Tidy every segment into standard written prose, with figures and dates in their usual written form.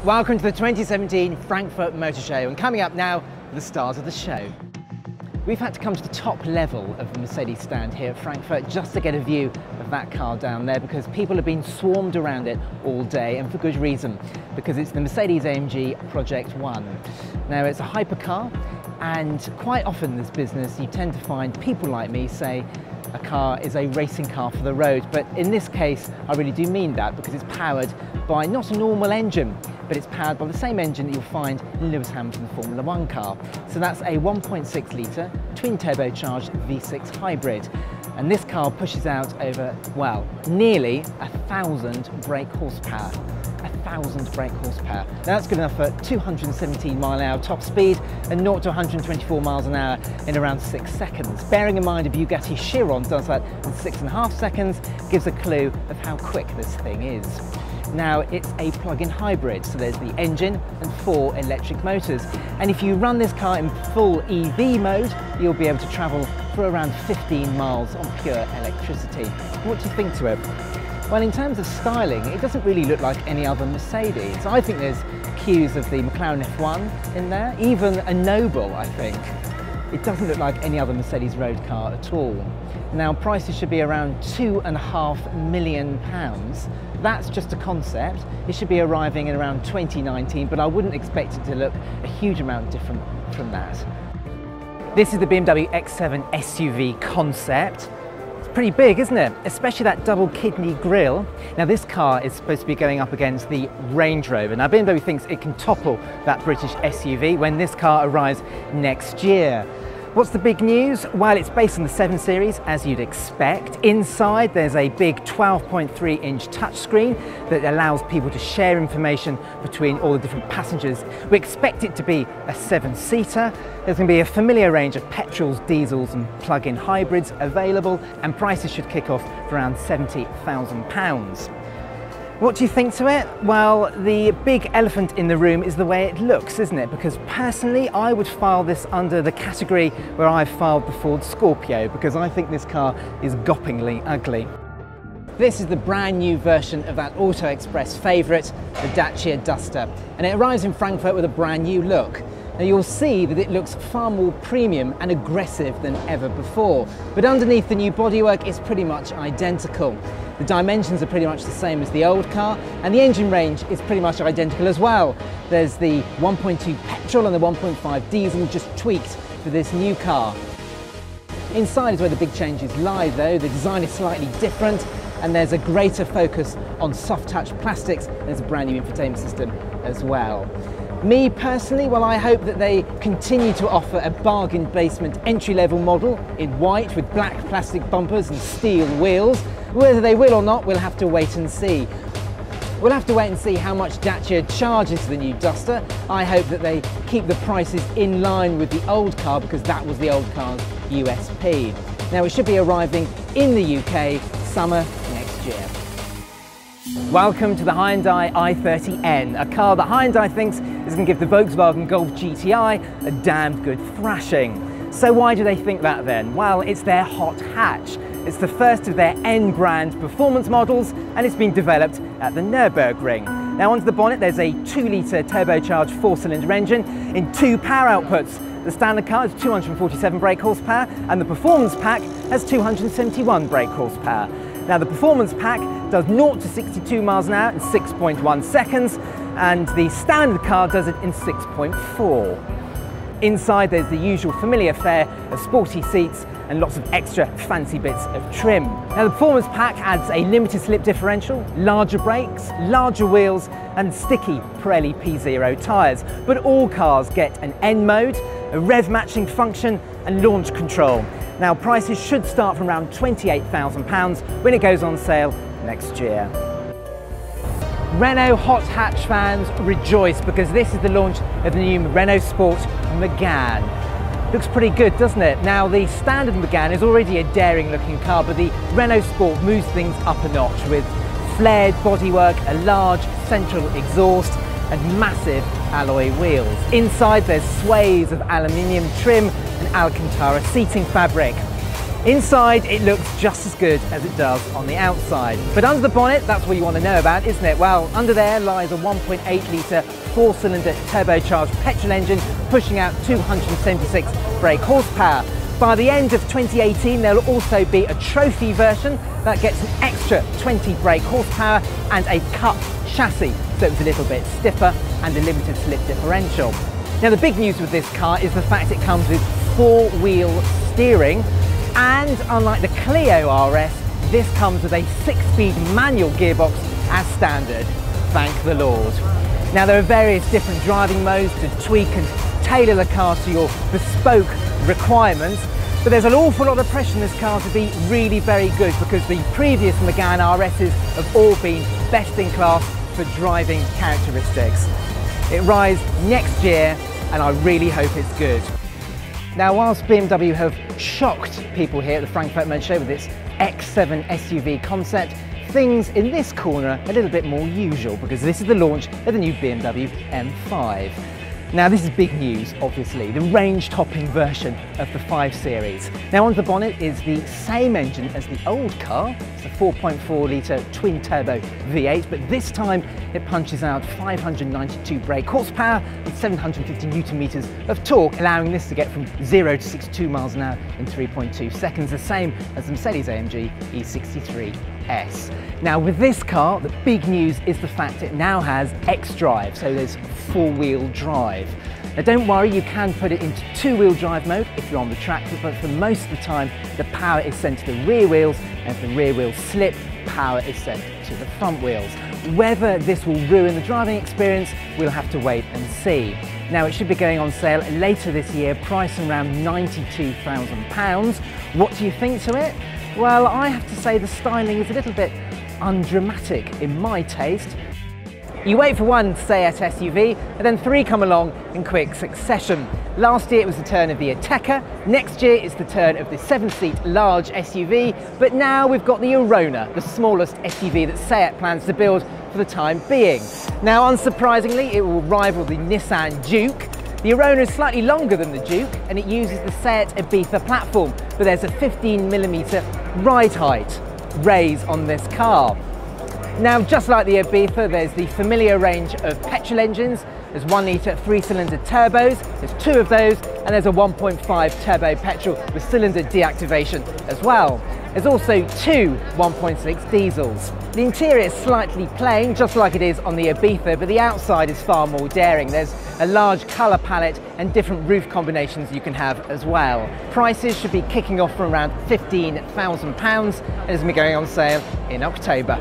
Welcome to the 2017 Frankfurt Motor Show, and coming up now, the stars of the show. We've had to come to the top level of the Mercedes stand here at Frankfurt just to get a view of that car down there, because people have been swarmed around it all day, and for good reason, because it's the Mercedes-AMG Project One. Now, it's a hypercar, and quite often in this business you tend to find people like me say a car is a racing car for the road, but in this case I really do mean that, because it's powered by not a normal engine, but it's powered by the same engine that you'll find in Lewis Hamilton's Formula One car. So that's a 1.6 litre twin turbocharged V6 hybrid, and this car pushes out over, well, nearly 1,000 brake horsepower. 1,000 brake horsepower. Now that's good enough for 217 mile/hour top speed and 0 to 124 miles an hour in around 6 seconds. Bearing in mind a Bugatti Chiron does that in 6.5 seconds, gives a clue of how quick this thing is. Now, it's a plug-in hybrid, so there's the engine and 4 electric motors. And if you run this car in full EV mode, you'll be able to travel for around 15 miles on pure electricity. What do you think to it? Well, in terms of styling, it doesn't really look like any other Mercedes. I think there's cues of the McLaren F1 in there, even a Noble, I think. It doesn't look like any other Mercedes road car at all. Now, prices should be around £2.5 million. That's just a concept. It should be arriving in around 2019, but I wouldn't expect it to look a huge amount different from that. This is the BMW X7 SUV concept. It's pretty big, isn't it? Especially that double kidney grille. Now, this car is supposed to be going up against the Range Rover. Now, BMW thinks it can topple that British SUV when this car arrives next year. What's the big news? Well, it's based on the 7 Series, as you'd expect. Inside, there's a big 12.3-inch touchscreen that allows people to share information between all the different passengers. We expect it to be a 7-seater. There's going to be a familiar range of petrols, diesels and plug-in hybrids available, and prices should kick off for around £70,000. What do you think to it? Well, the big elephant in the room is the way it looks, isn't it? Because personally, I would file this under the category where I've filed the Ford Scorpio, because I think this car is gopingly ugly. This is the brand new version of that Auto Express favourite, the Dacia Duster, and it arrives in Frankfurt with a brand new look. Now, you'll see that it looks far more premium and aggressive than ever before, but underneath the new bodywork is pretty much identical. The dimensions are pretty much the same as the old car, and the engine range is pretty much identical as well. There's the 1.2 petrol and the 1.5 diesel just tweaked for this new car. Inside is where the big changes lie though. The design is slightly different, and there's a greater focus on soft touch plastics, and there's a brand new infotainment system as well. Me personally, well, I hope that they continue to offer a bargain basement entry-level model in white with black plastic bumpers and steel wheels. Whether they will or not, we'll have to wait and see. We'll have to wait and see how much Dacia charges for the new Duster. I hope that they keep the prices in line with the old car, because that was the old car's USP. Now, it should be arriving in the UK summer next year. Welcome to the Hyundai i30N, a car that Hyundai thinks is going to give the Volkswagen Golf GTI a damned good thrashing. So why do they think that then? Well, it's their hot hatch. It's the first of their N brand performance models, and it's been developed at the Nürburgring. Now, onto the bonnet, there's a 2-litre turbocharged 4-cylinder engine in 2 power outputs. The standard car has 247 brake horsepower, and the performance pack has 271 brake horsepower. Now, the performance pack does 0 to 62 miles an hour in 6.1 seconds, and the standard car does it in 6.4. Inside, there's the usual familiar fare of sporty seats and lots of extra fancy bits of trim. Now, the performance pack adds a limited slip differential, larger brakes, larger wheels and sticky Pirelli P0 tyres. But all cars get an N mode, a rev matching function and launch control. Now, prices should start from around £28,000 when it goes on sale next year. Renault hot hatch fans rejoice, because this is the launch of the new Renault Sport Megane. Looks pretty good, doesn't it? Now, the standard Megane is already a daring looking car, but the Renault Sport moves things up a notch with flared bodywork, a large central exhaust and massive alloy wheels. Inside, there's sways of aluminium trim and Alcantara seating fabric. Inside, it looks just as good as it does on the outside. But under the bonnet, that's what you want to know about, isn't it? Well, under there lies a 1.8 litre 4-cylinder turbocharged petrol engine pushing out 276 brake horsepower. By the end of 2018, there'll also be a trophy version that gets an extra 20 brake horsepower and a cup chassis, so it's a little bit stiffer and a limited slip differential. Now, the big news with this car is the fact it comes with 4-wheel steering, and unlike the Clio RS, this comes with a 6-speed manual gearbox as standard. Thank the Lord. Now, there are various different driving modes to tweak and tailor the car to your bespoke requirements, but there's an awful lot of pressure in this car to be really very good, because the previous Megane RSs have all been best in class for driving characteristics. It arrives next year and I really hope it's good. Now, whilst BMW have shocked people here at the Frankfurt Motor Show with its X7 SUV concept, things in this corner are a little bit more usual, because this is the launch of the new BMW M5. Now, this is big news, obviously, the range-topping version of the 5 Series. Now, under the bonnet is the same engine as the old car. It's a 4.4 litre twin-turbo V8, but this time it punches out 592 brake horsepower and 750 Newton-meters of torque, allowing this to get from 0 to 62 miles an hour in 3.2 seconds, the same as the Mercedes-AMG E63S. Now, with this car, the big news is the fact it now has xDrive, so there's 4-wheel drive. Now, don't worry, you can put it into 2-wheel drive mode if you're on the track, but for most of the time, the power is sent to the rear wheels, and if the rear wheels slip, power is sent to the front wheels. Whether this will ruin the driving experience, we'll have to wait and see. Now, it should be going on sale later this year, priced around £92,000. What do you think to it? Well, I have to say the styling is a little bit undramatic in my taste. You wait for one Seat SUV, and then 3 come along in quick succession. Last year it was the turn of the Ateca, next year it's the turn of the 7-seat large SUV, but now we've got the Arona, the smallest SUV that Seat plans to build for the time being. Now, unsurprisingly, it will rival the Nissan Juke. The Arona is slightly longer than the Juke, and it uses the Seat Ibiza platform, but there's a 15mm ride height raise on this car. Now, just like the Ibiza, there's the familiar range of petrol engines. There's 1 litre 3-cylinder turbos, there's 2 of those, and there's a 1.5 turbo petrol with cylinder deactivation as well. There's also 2 1.6 diesels. The interior is slightly plain, just like it is on the Ibiza, but the outside is far more daring. There's a large colour palette and different roof combinations you can have as well. Prices should be kicking off from around £15,000 and is going on sale in October.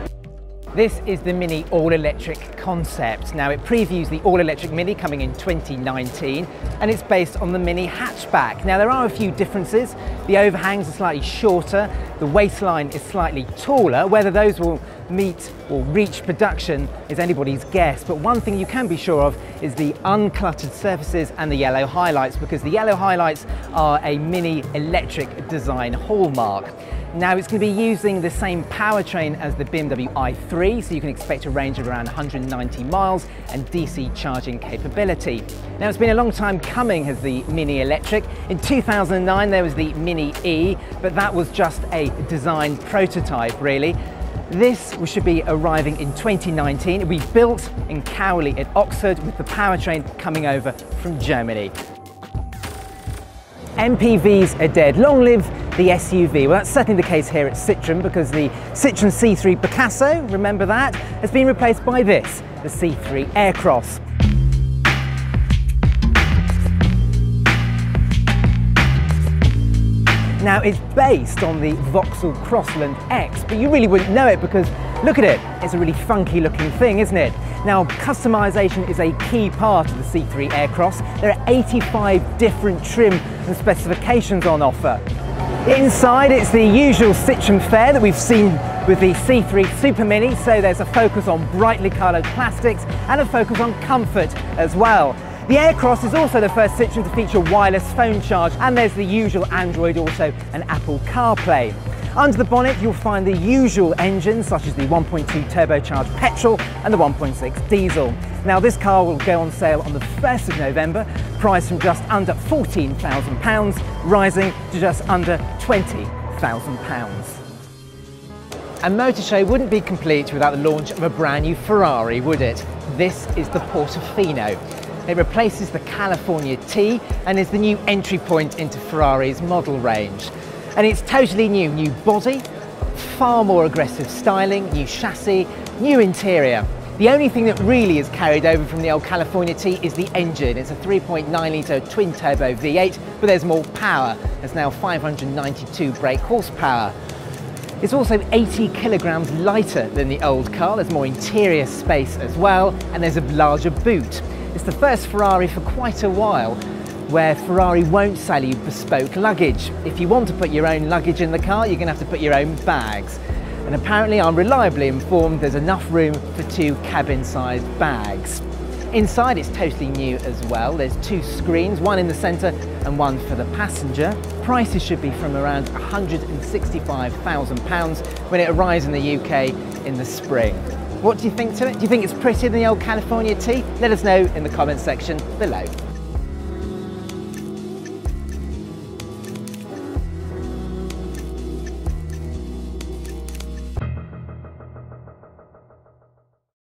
This is the Mini all-electric concept. Now, it previews the all-electric Mini coming in 2019, and it's based on the Mini hatchback. Now, there are a few differences. The overhangs are slightly shorter, the waistline is slightly taller. Whether those will meet or reach production is anybody's guess, but one thing you can be sure of is the uncluttered surfaces and the yellow highlights, because the yellow highlights are a Mini electric design hallmark. Now, it's going to be using the same powertrain as the BMW i3, so you can expect a range of around 190 miles and DC charging capability. Now, it's been a long time coming as the Mini Electric. In 2009 there was the Mini E, but that was just a design prototype really. This should be arriving in 2019. It'll be built in Cowley at Oxford, with the powertrain coming over from Germany. MPVs are dead. Long live the SUV. Well, that's certainly the case here at Citroën, because the Citroën C3 Picasso, remember that, has been replaced by this, the C3 Aircross. Now, it's based on the Vauxhall Crossland X, but you really wouldn't know it because, look at it, it's a really funky looking thing, isn't it? Now, customization is a key part of the C3 Aircross. There are 85 different trim and specifications on offer. Inside, it's the usual Citroën fare that we've seen with the C3 Super Mini, so there's a focus on brightly coloured plastics and a focus on comfort as well. The Aircross is also the first Citroën to feature wireless phone charge, and there's the usual Android Auto and Apple CarPlay. Under the bonnet you'll find the usual engines such as the 1.2 turbocharged petrol and the 1.6 diesel. Now, this car will go on sale on the 1st of November, priced from just under £14,000, rising to just under £20,000. £100,000. A motor show wouldn't be complete without the launch of a brand new Ferrari, would it? This is the Portofino. It replaces the California T and is the new entry point into Ferrari's model range. And it's totally new body, far more aggressive styling, new chassis, new interior. The only thing that really is carried over from the old California T is the engine. It's a 3.9 litre twin-turbo V8, but there's more power. There's now 592 brake horsepower. It's also 80 kilograms lighter than the old car. There's more interior space as well, and there's a larger boot. It's the first Ferrari for quite a while where Ferrari won't sell you bespoke luggage. If you want to put your own luggage in the car, you're going to have to put your own bags. And apparently, I'm reliably informed, there's enough room for 2 cabin-sized bags. Inside, it's totally new as well. There's 2 screens, one in the centre and one for the passenger. Prices should be from around £165,000 when it arrives in the UK in the spring. What do you think to it? Do you think it's prettier than the old California T? Let us know in the comments section below.